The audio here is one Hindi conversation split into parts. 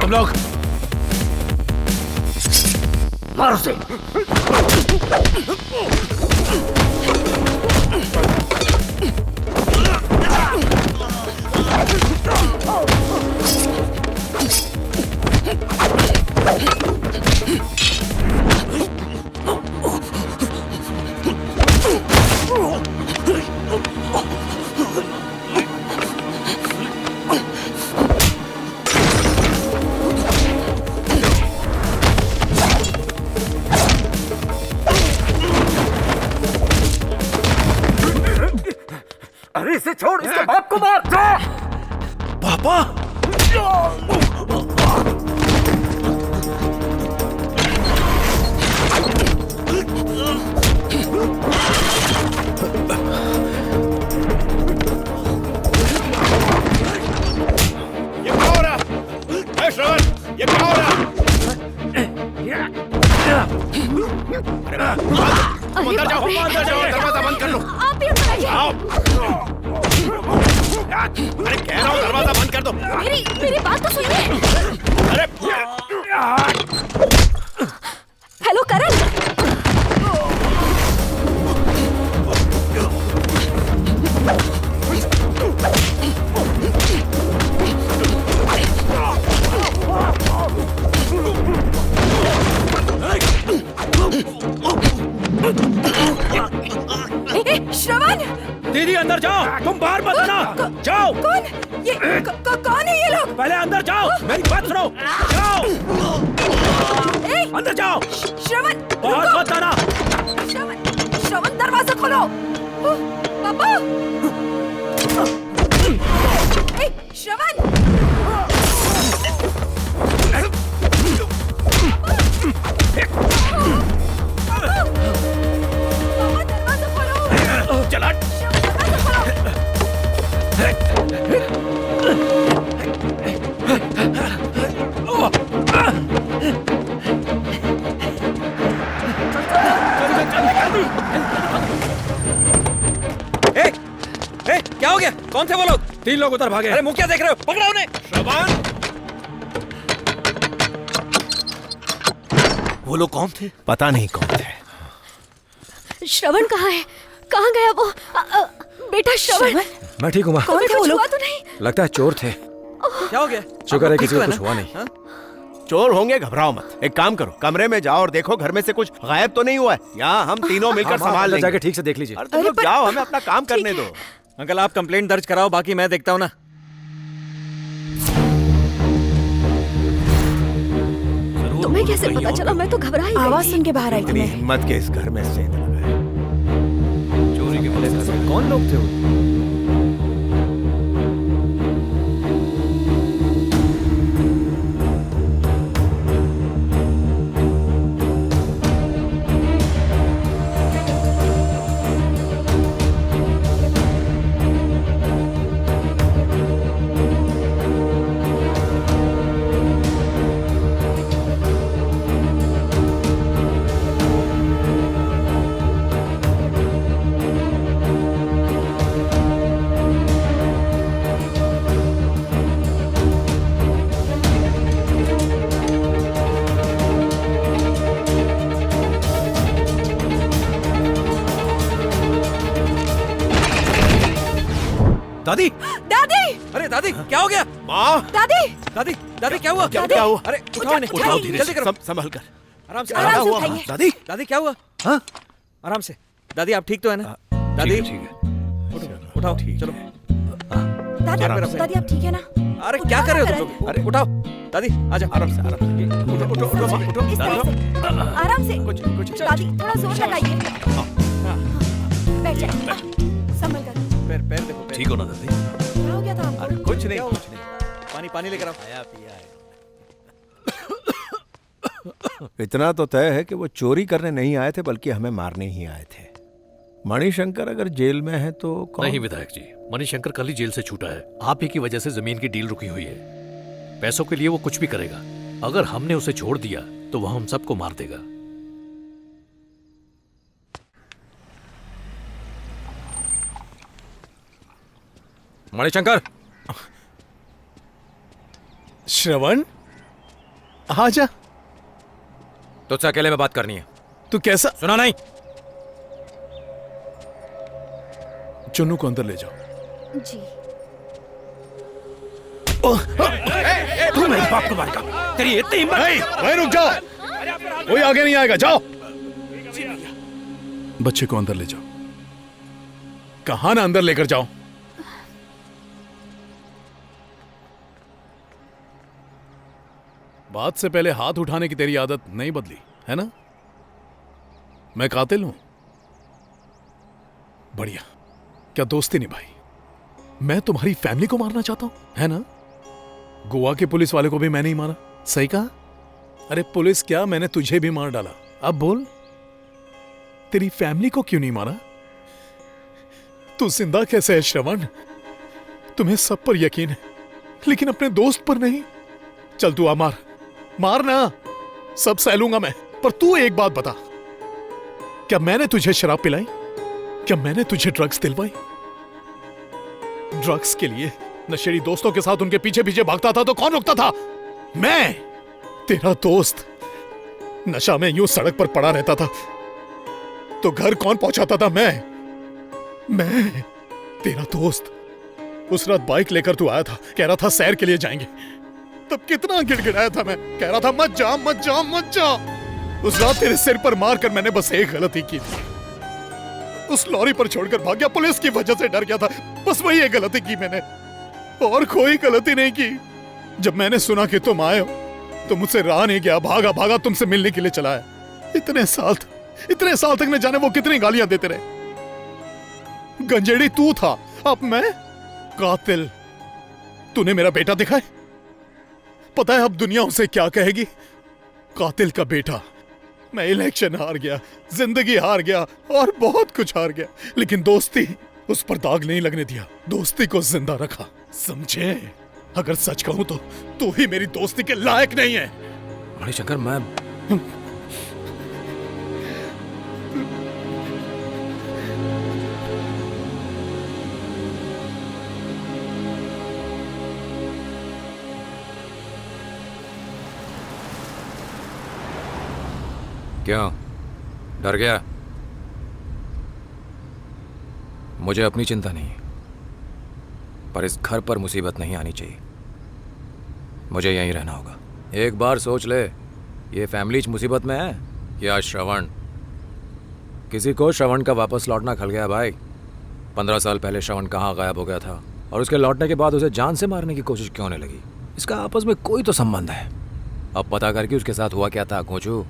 तुम लोग मारो से। अरे इसे छोड़, इसके बाप को मार। पापा ये क्या हो रहा है श्रवण? ये क्या हो रहा है? अंदर जाओ, अंदर जाओ, दरवाजा बंद कर लो। आप भी अंदर आइए। आओ। अरे कह रहा हूँ दरवाजा बंद कर दो। मेरी बात तो सुनिए। अरे हेलो करण। श्रवण, दीदी अंदर जाओ, तुम बाहर मत आना। जाओ। कौन ये? कौन है ये लोग? पहले अंदर जाओ, मेरी बात सुनो। जाओ अंदर जाओ। श्रवण बाहर मत आना। श्रवण दरवाजा खोलो। पापा। श्रवण। चला। क्या हो गया? कौन थे वो लोग? 3 लोग उधर भागे। अरे मुंह क्या देख रहे हो? पकड़ो उन्हें। श्रवण, वो लोग कौन थे? पता नहीं कौन थे। श्रवण कहाँ है? कहाँ गया वो? बेटा श्रवण। मैं ठीक हूँ माँ। कौन थे वो लोग? तो नहीं। लगता है चोर थे। क्या हो गया? शुक्र है किसी को ठीक कुछ तो हुआ ना? नहीं। हाँ? चोर होंगे, घबराओ मत। एक काम करो, कमरे में जाओ और देखो घर में से कुछ गायब तो नहीं हुआ है। यहाँ हम तीनों मिलकर संभाल लेंगे। जाके ठीक से देख लीजिए। अरे तुम लोग जाओ, हमें अपना काम करने दो। अंकल आप कंप्लेंट दर्ज कराओ, बाकी मैं देखता हूँ ना। तुम्हें कैसे पता चला? मैं तो घबरा ही गई। आवाज सुन के बाहर आई थी इतनी मैं। हिम्मत के इस घर में सेंध लगा है। चोरी के पहले कौन लोग थे वो? दादी। दादी। अरे दादी क्या हो गया? माँ। दादी। दादी दादी क्या हुआ? क्या हुआ? अरे उठाओ इन्हें। उठाओ धीरे जल्दी से, करो। संभल कर। आराम से। आराम से हुआ? उठाइए। दादी। दादी क्या हुआ? हाँ आराम से। दादी आप ठीक तो है ना? दादी ठीक है। उठाओ, चलो। दादी आराम से। दादी आप ठीक है ना? अरे क्या कर रहे हो तुम लोग? अरे उठाओ दादी, आजा। आराम से, आराम से। उठो, उठो, उठो, उठो, उठो। इस तरह से। आराम से। कुछ दादी थोड़ा जोर लगाइए। बैठ जाइए। संभल कर। पैर देखो, पैर। ठीक हो ना दादी? क्या हो गया था आपको? अरे कुछ नहीं, कुछ नहीं। पानी पानी लेकर आओ। आया पिया है। इतना तो तय है कि वो चोरी करने नहीं आए थे, बल्कि हमें मारने ही आए थे। मणिशंकर अगर जेल में है तो कौन? नहीं विधायक जी, मणिशंकर कल ही जेल से छूटा है। आप ही की वजह से जमीन की डील रुकी हुई है। पैसों के लिए वो कुछ भी करेगा। अगर हमने उसे छोड़ दिया तो वह हम सबको मार देगा। मणिशंकर। श्रवण, आजा। तुझसे अकेले में बात करनी है। तू कैसा? सुना नहीं? चुन्नू को अंदर ले जाओ। जी। तू मेरे बाप को मारेगा? तेरी इतनी हिम्मत? वहीं रुक जाओ, कोई आगे नहीं आएगा, जाओ। बच्चे को अंदर ले जाओ। कहा ना अंदर लेकर जाओ। बात से पहले हाथ उठाने की तेरी आदत नहीं बदली है ना? मैं कातिल हूं? बढ़िया, क्या दोस्ती निभाई? मैं तुम्हारी फैमिली को मारना चाहता हूं, है ना? गोवा के पुलिस वाले को भी मैंने ही मारा, सही कहा? अरे पुलिस क्या, मैंने तुझे भी मार डाला। अब बोल, तेरी फैमिली को क्यों नहीं मारा? तू जिंदा कैसे है श्रवण? तुम्हें सब पर यकीन है, लेकिन अपने दोस्त पर नहीं। चल तू आ, मार ना, सब सह लूंगा मैं। पर तू एक बात बता, क्या मैंने तुझे शराब पिलाई? क्या मैंने तुझे ड्रग्स दिलवाई? ड्रग्स के लिए नशेड़ी दोस्तों के साथ उनके पीछे पीछे भागता था तो कौन रोकता था? मैं, तेरा दोस्त। नशा में यूं सड़क पर पड़ा रहता था तो घर कौन पहुंचाता था? मैं तेरा दोस्त। उस रात बाइक लेकर तू आया था, कह रहा था सैर के लिए जाएंगे। तब कितना गिड़गिड़ाया था मैं, कह रहा था मत जा मत जा मत जा। उस रात तेरे सिर पर मारकर मैंने बस एक गलती की थी, उस लॉरी पर छोड़कर भाग गया, पुलिस की वजह से डर गया था। बस वही एक गलती की मैंने, और कोई गलती नहीं की। जब मैंने सुना कि तुम आए हो तो मुझसे रहा नहीं गया, भागा भागा तुमसे मिलने के लिए चला आया। इतने साल तक न जाने वो कितनी गालियां देते रहे। गंजेड़ी तू था, अब मैं कातिल। तूने मेरा बेटा दिखाए, पता है अब दुनिया उसे क्या कहेगी? कातिल का बेटा। मैं इलेक्शन हार गया, जिंदगी हार गया और बहुत कुछ हार गया, लेकिन दोस्ती, उस पर दाग नहीं लगने दिया। दोस्ती को जिंदा रखा, समझे? अगर सच कहूं तो तू ही मेरी दोस्ती के लायक नहीं है। मणिशंकर, मैं क्यों डर गया? मुझे अपनी चिंता नहीं, पर इस घर पर मुसीबत नहीं आनी चाहिए। मुझे यहीं रहना होगा। एक बार सोच ले, ये फैमिली मुसीबत में है या श्रवण? किसी को श्रवण का वापस लौटना खल गया भाई। 15 साल पहले श्रवण कहाँ गायब हो गया था, और उसके लौटने के बाद उसे जान से मारने की कोशिश क्यों होने लगी? इसका आपस में कोई तो संबंध है। अब पता करके उसके साथ हुआ क्या था, खोजू।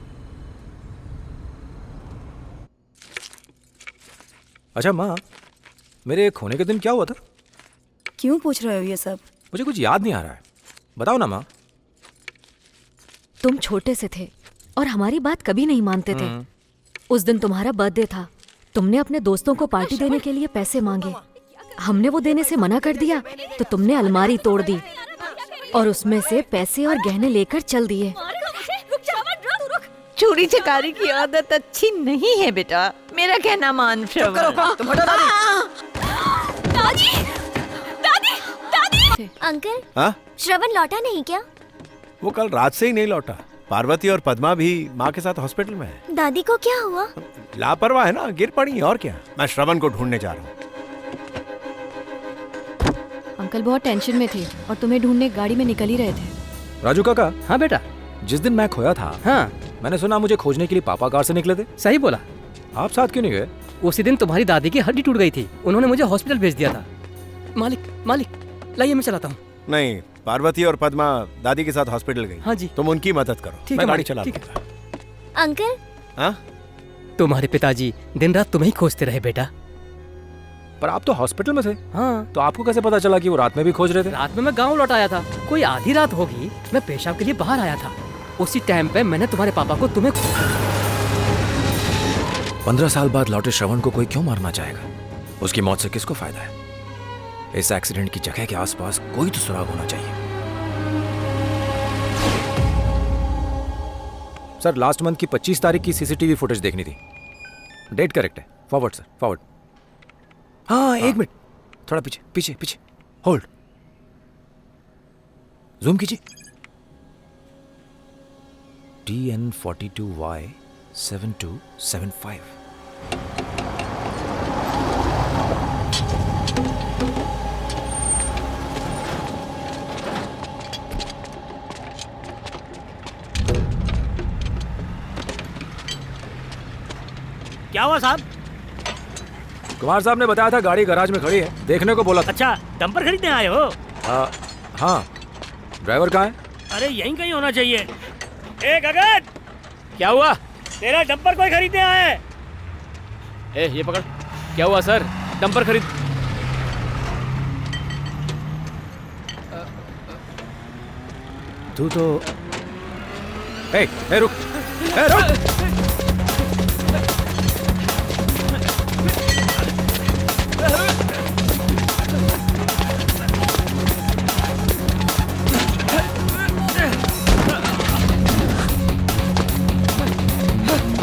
अच्छा माँ, मेरे खोने के दिन क्या हुआ था? क्यों पूछ रहे हो ये सब? मुझे कुछ याद नहीं आ रहा है, बताओ ना माँ। तुम छोटे से थे और हमारी बात कभी नहीं मानते थे। उस दिन तुम्हारा बर्थडे था, तुमने अपने दोस्तों को पार्टी देने के लिए पैसे मांगे। हमने वो देने से मना कर दिया तो तुमने अलमारी तोड़ दी और उसमें से पैसे और गहने लेकर चल दिए। चोरी चकारी की आदत अच्छी नहीं है बेटा, मेरा कहना मान श्रवण। दादी, दादी, दादी। अंकल, हाँ? श्रवण लौटा नहीं क्या? वो कल रात से ही नहीं लौटा। पार्वती और पद्मा भी माँ के साथ हॉस्पिटल में है। दादी को क्या हुआ? लापरवाह है ना, गिर पड़ी और क्या। मैं श्रवण को ढूंढने जा रहा हूँ। अंकल बहुत टेंशन में थे और तुम्हें ढूंढने गाड़ी में निकल ही रहे थे। राजू काका। हाँ बेटा। जिस दिन मैं खोया था, हाँ, मैंने सुना मुझे खोजने के लिए पापा कार से निकले थे। सही बोला। आप साथ क्यों नहीं गए? उसी दिन तुम्हारी दादी की हड्डी टूट गई थी, उन्होंने मुझे हॉस्पिटल भेज दिया था। मालिक लाइए मैं चलाता हूँ। नहीं, पार्वती और पद्मा दादी के साथ हॉस्पिटल गई। हाँ जी। तुम उनकी मदद करो, ठीक मैं है गाड़ी मालिक, चला ठीक दूंगा। अंकल, हाँ? तुम्हारे पिताजी दिन रात तुम्हें ही खोजते रहे बेटा। पर आप तो हॉस्पिटल में थे। हाँ, तो आपको कैसे पता चला कि वो रात में भी खोज रहे थे? रात में मैं गाँव लौट आया था, कोई आधी रात होगी, मैं पेशाब के लिए बाहर आया था। उसी टाइम पे मैंने तुम्हारे पापा को तुम्हें 15 साल बाद लौटे श्रवण को कोई क्यों मारना चाहेगा? उसकी मौत से किसको फायदा है? इस एक्सीडेंट की जगह के आसपास कोई तो सुराग होना चाहिए। सर, लास्ट मंथ की 25 तारीख की सीसीटीवी फुटेज देखनी थी। डेट करेक्ट है। Forward sir, forward. हाँ, एक मिनट, थोड़ा पीछे पीछे पीछे, होल्ड, जूम कीजिए। TN42Y7275। क्या हुआ साहब? कुमार साहब ने बताया था गाड़ी गैराज में खड़ी है, देखने को बोला था। अच्छा, डंपर खरीदने आए हो? हाँ। ड्राइवर कहाँ है? अरे यहीं कहीं होना चाहिए। ए गगन, क्या हुआ? तेरा डंपर कोई खरीदने आया है। ए ये पकड़। क्या हुआ सर? डंपर खरीद। तू तो रुक।